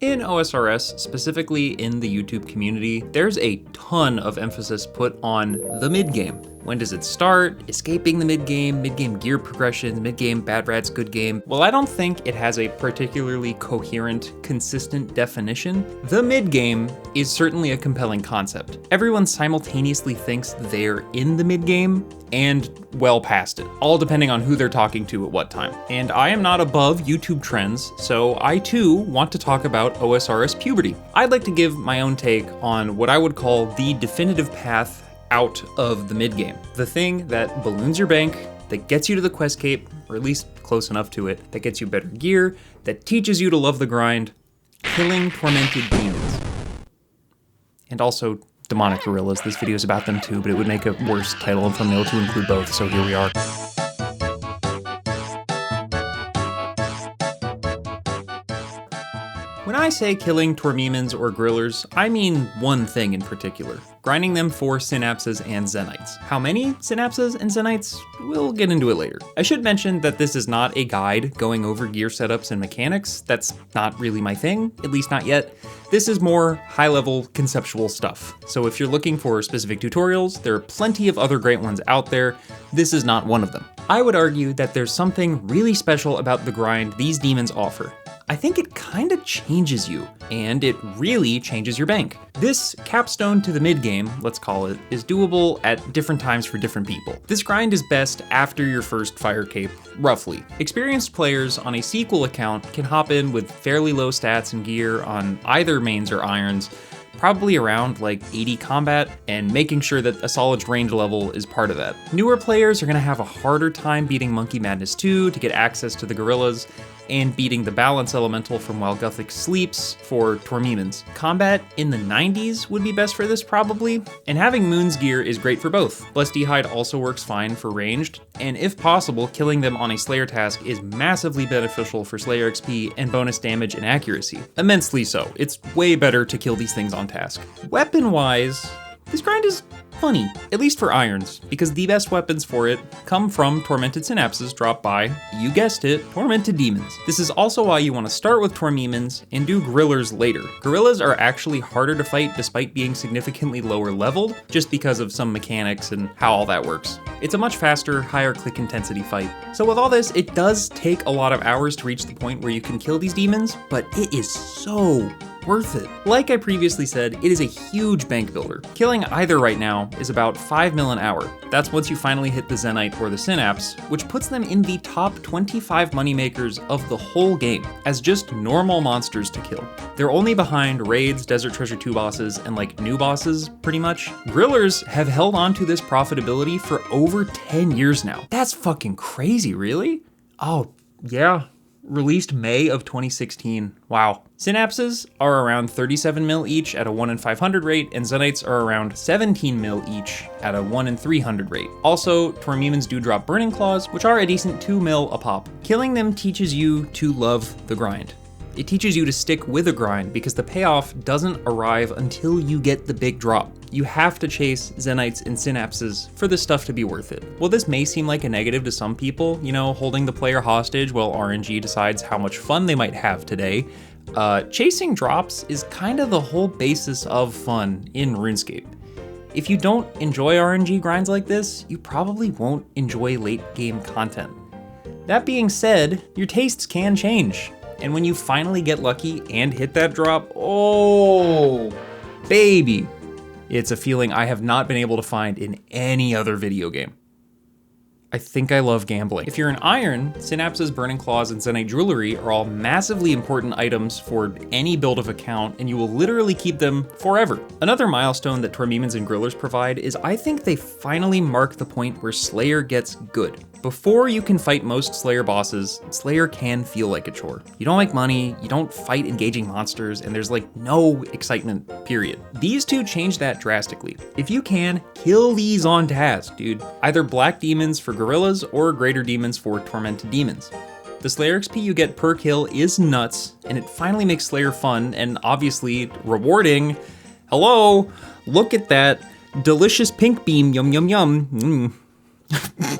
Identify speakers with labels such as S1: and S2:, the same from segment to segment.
S1: In OSRS, specifically in the YouTube community, there's a ton of emphasis put on the mid-game. When does it start? Escaping the mid-game gear progressions, mid-game bad rats, good game. Well, I don't think it has a particularly coherent, consistent definition. The mid-game is certainly a compelling concept. Everyone simultaneously thinks they're in the mid-game and well past it, all depending on who they're talking to at what time. And I am not above YouTube trends, so I too want to talk about OSRS puberty. I'd like to give my own take on what I would call the definitive path out of the mid-game. The thing that balloons your bank, that gets you to the quest cape, or at least close enough to it, that gets you better gear, that teaches you to love the grind, killing Tormented Demons. And also demonic gorillas. This video is about them too, but it would make a worse title and thumbnail to include both, so here we are. When I say killing Tormemons or Grillers, I mean one thing in particular, grinding them for synapses and zenites. How many synapses and zenites? We'll get into it later. I should mention that this is not a guide going over gear setups and mechanics. That's not really my thing, at least not yet. This is more high-level conceptual stuff. So if you're looking for specific tutorials, there are plenty of other great ones out there. This is not one of them. I would argue that there's something really special about the grind these demons offer. I think it kinda changes you, and it really changes your bank. This capstone to the mid-game, let's call it, is doable at different times for different people. This grind is best after your first fire cape, roughly. Experienced players on a sequel account can hop in with fairly low stats and gear on either mains or irons, probably around like 80 combat, and making sure that a solid range level is part of that. Newer players are gonna have a harder time beating Monkey Madness 2 to get access to the gorillas, and beating the balance elemental from While Gothic Sleeps for Tormemons. Combat in the 90s would be best for this probably, and having Moon's gear is great for both. Blessed Hide also works fine for ranged, and if possible, killing them on a Slayer task is massively beneficial for Slayer XP and bonus damage and accuracy. Immensely so. It's way better to kill these things on task. Weapon-wise, this grind is funny, at least for irons, because the best weapons for it come from Tormented Synapses dropped by, you guessed it, Tormented Demons. This is also why you want to start with Tormemons and do Grillers later. Gorillas are actually harder to fight despite being significantly lower leveled, just because of some mechanics and how all that works. It's a much faster, higher click intensity fight. So with all this, it does take a lot of hours to reach the point where you can kill these demons, but it is so worth it. Like I previously said, it is a huge bank builder. Killing either right now is about 5 mil an hour. That's once you finally hit the Zenite or the Synapse, which puts them in the top 25 moneymakers of the whole game, as just normal monsters to kill. They're only behind Raids, Desert Treasure 2 bosses, and like new bosses, pretty much. Grillers have held on to this profitability for over 10 years now. That's fucking crazy, really? Oh, yeah. Released May of 2016. Wow. Synapses are around 37 mil each at a 1 in 500 rate, and Zenites are around 17 mil each at a 1 in 300 rate. Also, Tormemons do drop Burning Claws, which are a decent 2 mil a pop. Killing them teaches you to love the grind. It teaches you to stick with a grind because the payoff doesn't arrive until you get the big drop. You have to chase Zenites and Synapses for this stuff to be worth it. While this may seem like a negative to some people, you know, holding the player hostage while RNG decides how much fun they might have today, chasing drops is kind of the whole basis of fun in RuneScape. If you don't enjoy RNG grinds like this, you probably won't enjoy late game content. That being said, your tastes can change. And when you finally get lucky and hit that drop, oh, baby. It's a feeling I have not been able to find in any other video game. I think I love gambling. If you're an iron, Synapses, Burning Claws, and Zenite Jewelry are all massively important items for any build of account, and you will literally keep them forever. Another milestone that Tormemons and Grillers provide is I think they finally mark the point where Slayer gets good. Before you can fight most Slayer bosses, Slayer can feel like a chore. You don't make money, you don't fight engaging monsters, and there's like no excitement, period. These two change that drastically. If you can, kill these on task, dude. Either Black Demons for Gorillas or Greater Demons for Tormented Demons. The Slayer XP you get per kill is nuts, and it finally makes Slayer fun and obviously rewarding. Hello, look at that delicious pink beam, yum yum yum.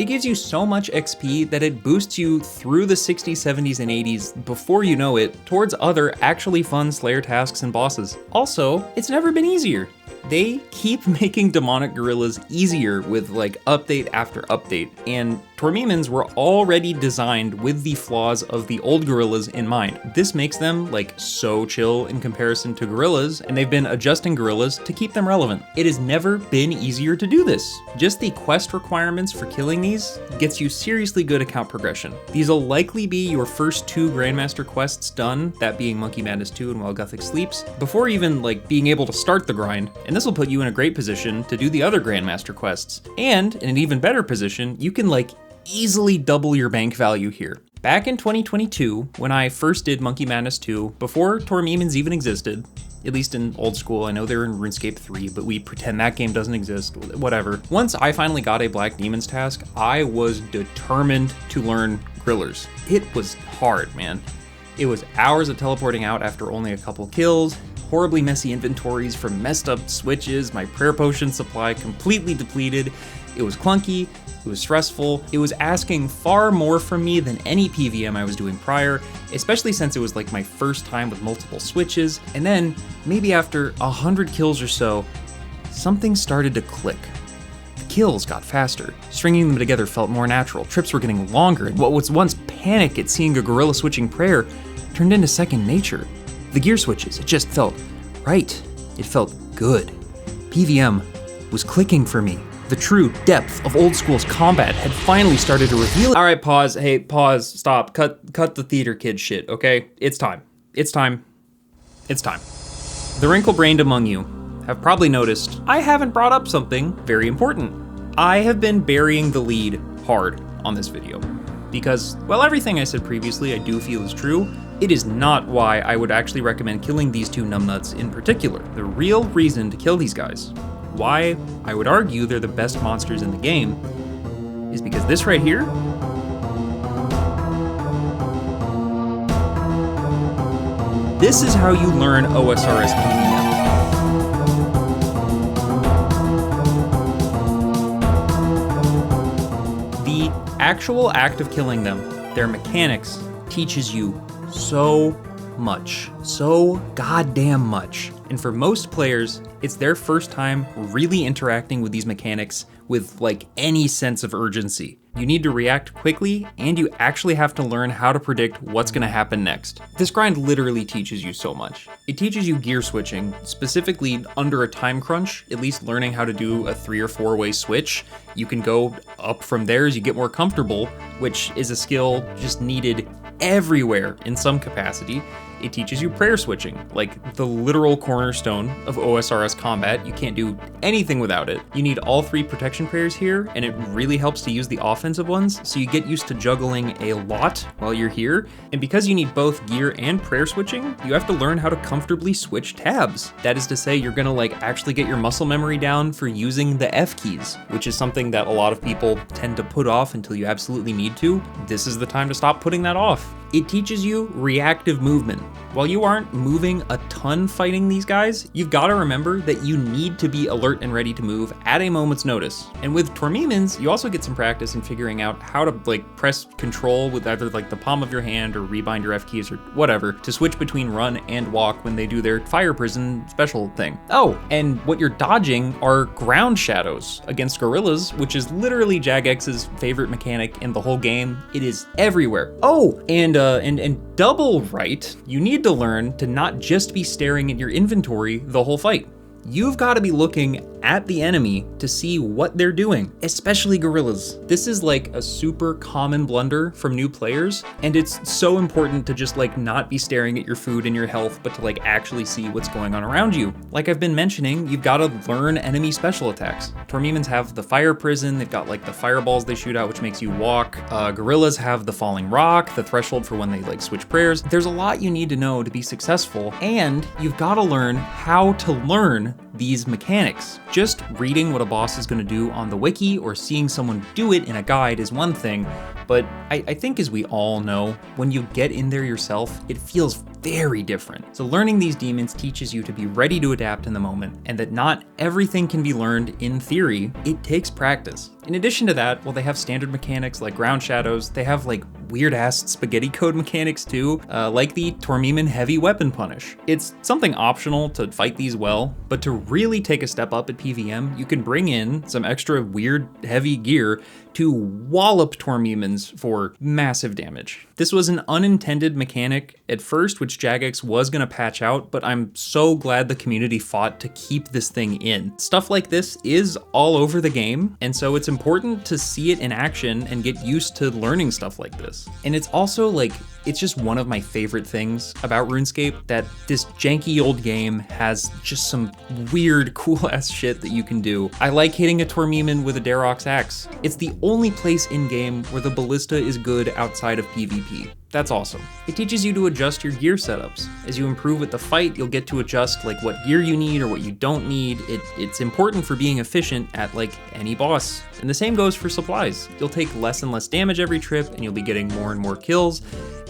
S1: It gives you so much XP that it boosts you through the 60s, 70s, and 80s before you know it towards other actually fun Slayer tasks and bosses. Also, it's never been easier. They keep making demonic gorillas easier with like update after update, and Tormemons were already designed with the flaws of the old gorillas in mind. This makes them like so chill in comparison to gorillas, and they've been adjusting gorillas to keep them relevant. It has never been easier to do this. Just the quest requirements for killing these gets you seriously good account progression. These will likely be your first 2 Grandmaster quests done, that being Monkey Madness 2 and While Gothic Sleeps, before even like being able to start the grind, and this will put you in a great position to do the other Grandmaster quests. And in an even better position, you can like easily double your bank value here. Back in 2022, when I first did Monkey Madness 2, before Tormemons even existed, at least in old school, I know they're in RuneScape 3, but we pretend that game doesn't exist, whatever. Once I finally got a Black Demons task, I was determined to learn Grillers. It was hard, man. It was hours of teleporting out after only a couple kills, horribly messy inventories from messed up switches, my prayer potion supply completely depleted. It was clunky, it was stressful, it was asking far more from me than any PVM I was doing prior, especially since it was like my first time with multiple switches. And then, maybe after 100 kills or so, something started to click. The kills got faster, stringing them together felt more natural, trips were getting longer, and what was once panic at seeing a gorilla switching prayer turned into second nature. The gear switches, it just felt right. It felt good. PVM was clicking for me. The true depth of old school's combat had finally started to reveal. All right, pause. Hey, pause. Stop. Cut the theater kid shit, okay? It's time. It's time. It's time. The wrinkle-brained among you have probably noticed I haven't brought up something very important. I have been burying the lead hard on this video because, while everything I said previously I do feel is true, it is not why I would actually recommend killing these 2 numbnuts in particular. The real reason to kill these guys, why I would argue they're the best monsters in the game, is because this right here this is how you learn OSRS PVM. The actual act of killing them, their mechanics, teaches you so much, so goddamn much. And for most players, it's their first time really interacting with these mechanics with like any sense of urgency. You need to react quickly, and you actually have to learn how to predict what's gonna happen next. This grind literally teaches you so much. It teaches you gear switching, specifically under a time crunch, at least learning how to do a 3 or 4 way switch. You can go up from there as you get more comfortable, which is a skill just needed everywhere in some capacity. It teaches you prayer switching, like the literal cornerstone of OSRS combat. You can't do anything without it. You need all 3 protection prayers here, and it really helps to use the offensive ones, so you get used to juggling a lot while you're here. And because you need both gear and prayer switching, you have to learn how to comfortably switch tabs. That is to say, you're gonna like actually get your muscle memory down for using the F keys, which is something that a lot of people tend to put off until you absolutely need to. This is the time to stop putting that off. It teaches you reactive movement. While you aren't moving a ton fighting these guys, you've got to remember that you need to be alert and ready to move at a moment's notice. And with Tormemons, you also get some practice in figuring out how to like press control with either like the palm of your hand or rebind your F keys or whatever to switch between run and walk when they do their fire prison special thing. Oh, and what you're dodging are ground shadows against gorillas, which is literally Jagex's favorite mechanic in the whole game. It is everywhere. Oh, and double right, you need to learn to not just be staring at your inventory the whole fight. You've got to be looking at the enemy to see what they're doing, especially gorillas. This is like a super common blunder from new players, and it's so important to just like not be staring at your food and your health, but to like actually see what's going on around you. Like I've been mentioning, you've got to learn enemy special attacks. Tormemons have the fire prison, they've got like the fireballs they shoot out, which makes you walk. Gorillas have the falling rock, the threshold for when they like switch prayers. There's a lot you need to know to be successful, and you've got to learn how to learn these mechanics. Just reading what a boss is going to do on the wiki or seeing someone do it in a guide is one thing, but I think as we all know, when you get in there yourself, it feels very different. So learning these demons teaches you to be ready to adapt in the moment, and that not everything can be learned in theory. It takes practice. In addition to that, while they have standard mechanics like ground shadows, they have like weird ass spaghetti code mechanics too, like the Tormemon heavy weapon punish. It's something optional to fight these well, but to really take a step up at PVM, you can bring in some extra weird heavy gear to wallop Tormemons for massive damage. This was an unintended mechanic at first, which Jagex was gonna patch out, but I'm so glad the community fought to keep this thing in. Stuff like this is all over the game, and so it's important to see it in action and get used to learning stuff like this. And it's also like, it's just one of my favorite things about RuneScape, that this janky old game has just some weird, cool ass shit that you can do. I like hitting a Tormemon with a Darrock's axe. It's the only place in game where the ballista is good outside of PvP. That's awesome. It teaches you to adjust your gear setups. As you improve with the fight, you'll get to adjust like what gear you need or what you don't need. It's important for being efficient at like any boss. And the same goes for supplies. You'll take less and less damage every trip, and you'll be getting more and more kills.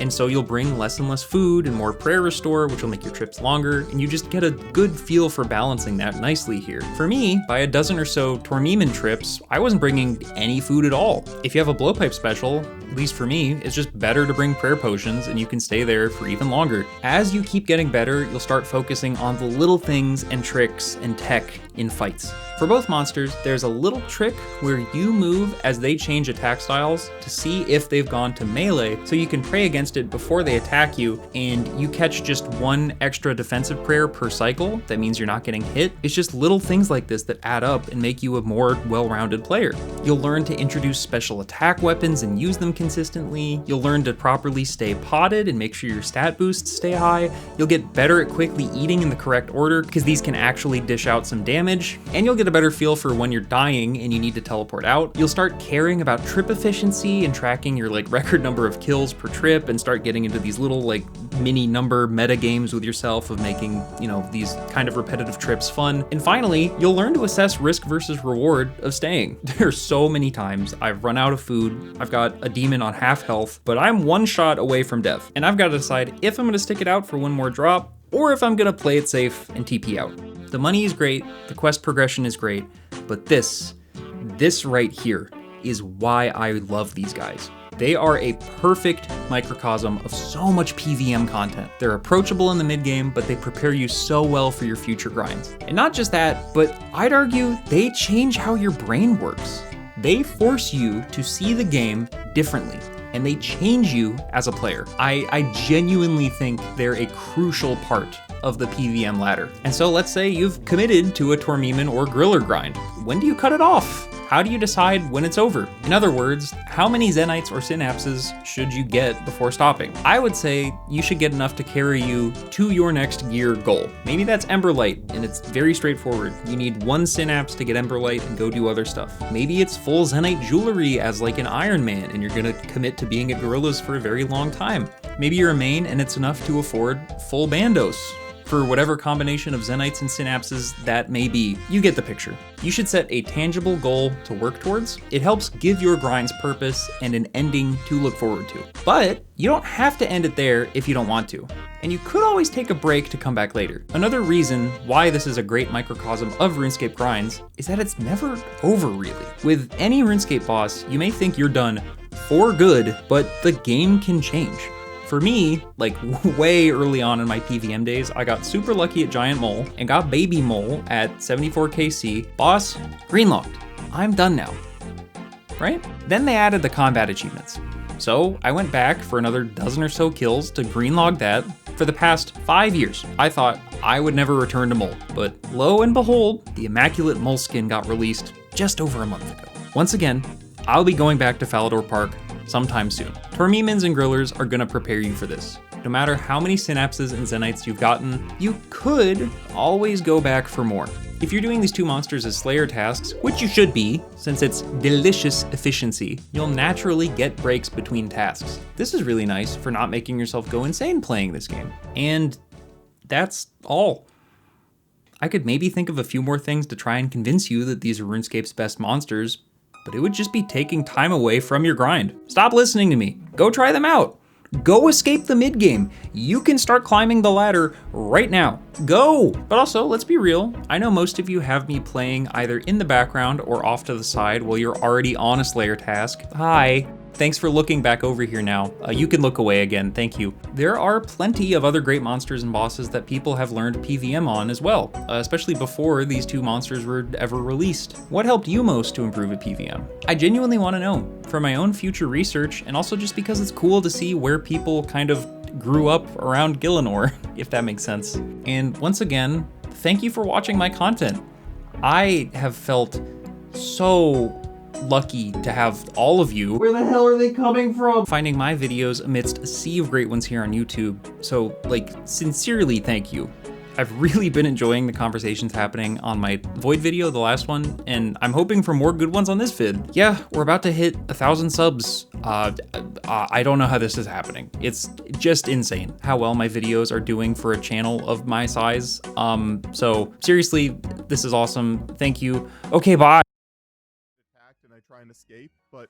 S1: And so you'll bring less and less food and more prayer restore, which will make your trips longer, and you just get a good feel for balancing that nicely here. For me, by a dozen or so Tormemon trips, I wasn't bringing any food at all. If you have a blowpipe special, at least for me, it's just better to bring prayer potions and you can stay there for even longer. As you keep getting better, you'll start focusing on the little things and tricks and tech in fights. For both monsters, there's a little trick where you move as they change attack styles to see if they've gone to melee, so you can pray against it before they attack you, and you catch just one extra defensive prayer per cycle. That means you're not getting hit. It's just little things like this that add up and make you a more well-rounded player. You'll learn to introduce special attack weapons and use them consistently. You'll learn to properly stay potted and make sure your stat boosts stay high. You'll get better at quickly eating in the correct order, because these can actually dish out some damage, and you'll get a better feel for when you're dying and you need to teleport out. You'll start caring about trip efficiency and tracking your like record number of kills per trip, and start getting into these little like mini number meta games with yourself of making, you know, these kind of repetitive trips fun. And finally, you'll learn to assess risk versus reward of staying. There's so many times I've run out of food, I've got a demon on half health, but I'm one shot away from death, and I've got to decide if I'm going to stick it out for one more drop, or if I'm going to play it safe and TP out. The money is great, the quest progression is great, but this right here is why I love these guys. They are a perfect microcosm of so much PVM content. They're approachable in the mid-game, but they prepare you so well for your future grinds. And not just that, but I'd argue they change how your brain works. They force you to see the game differently, and they change you as a player. I genuinely think they're a crucial part of the PVM ladder. And so let's say you've committed to a Tormemon or Griller grind. When do you cut it off? How do you decide when it's over? In other words, how many Zenites or Synapses should you get before stopping? I would say you should get enough to carry you to your next gear goal. Maybe that's Emberlight, and it's very straightforward. You need one Synapse to get Emberlight and go do other stuff. Maybe it's full Zenite jewelry as like an Iron Man, and you're gonna commit to being at Gorillas for a very long time. Maybe you're a main and it's enough to afford full Bandos. For whatever combination of Zenites and Synapses that may be, you get the picture. You should set a tangible goal to work towards. It helps give your grinds purpose and an ending to look forward to. But you don't have to end it there if you don't want to. And you could always take a break to come back later. Another reason why this is a great microcosm of RuneScape grinds is that it's never over really. With any RuneScape boss, you may think you're done for good, but the game can change. For me, like way early on in my PVM days, I got super lucky at Giant Mole and got Baby Mole at 74 KC. Boss, greenlocked. I'm done now, right? Then they added the combat achievements. So I went back for another dozen or so kills to greenlog that. For the past 5 years, I thought I would never return to Mole, but lo and behold, the Immaculate Mole skin got released just over a month ago. Once again, I'll be going back to Falador Park sometime soon. Tormemons and Grillers are gonna prepare you for this. No matter how many Synapses and Zenites you've gotten, you could always go back for more. If you're doing these two monsters as Slayer tasks, which you should be, since it's delicious efficiency, you'll naturally get breaks between tasks. This is really nice for not making yourself go insane playing this game. And that's all. I could maybe think of a few more things to try and convince you that these are RuneScape's best monsters, but it would just be taking time away from your grind. Stop listening to me. Go try them out. Go escape the mid-game. You can start climbing the ladder right now. Go! But also, let's be real. I know most of you have me playing either in the background or off to the side while you're already on a Slayer task. Hi. Thanks for looking back over here now. You can look away again, thank you. There are plenty of other great monsters and bosses that people have learned PVM on as well, especially before these two monsters were ever released. What helped you most to improve at PVM? I genuinely want to know, for my own future research, and also just because it's cool to see where people kind of grew up around Gielinor, if that makes sense. And once again, thank you for watching my content. I have felt so lucky to have all of you. Where the hell are they coming from? Finding my videos amidst a sea of great ones here on YouTube. So, like, sincerely thank you. I've really been enjoying the conversations happening on my Void video, the last one, and I'm hoping for more good ones on this vid. Yeah, we're about to hit 1,000 subs. I don't know how this is happening. It's just insane how well my videos are doing for a channel of my size. So seriously, this is awesome. Thank you. Okay, bye.
S2: And I try and escape, but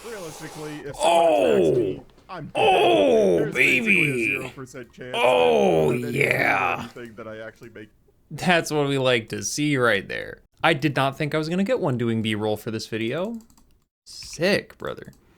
S2: realistically, if someone attacks me, I'm dead. There's
S1: baby.
S2: A 0% chance
S1: Yeah.
S2: that I actually make.
S1: That's what we like to see right there. I did not think I was gonna get one doing B-roll for this video. Sick, brother.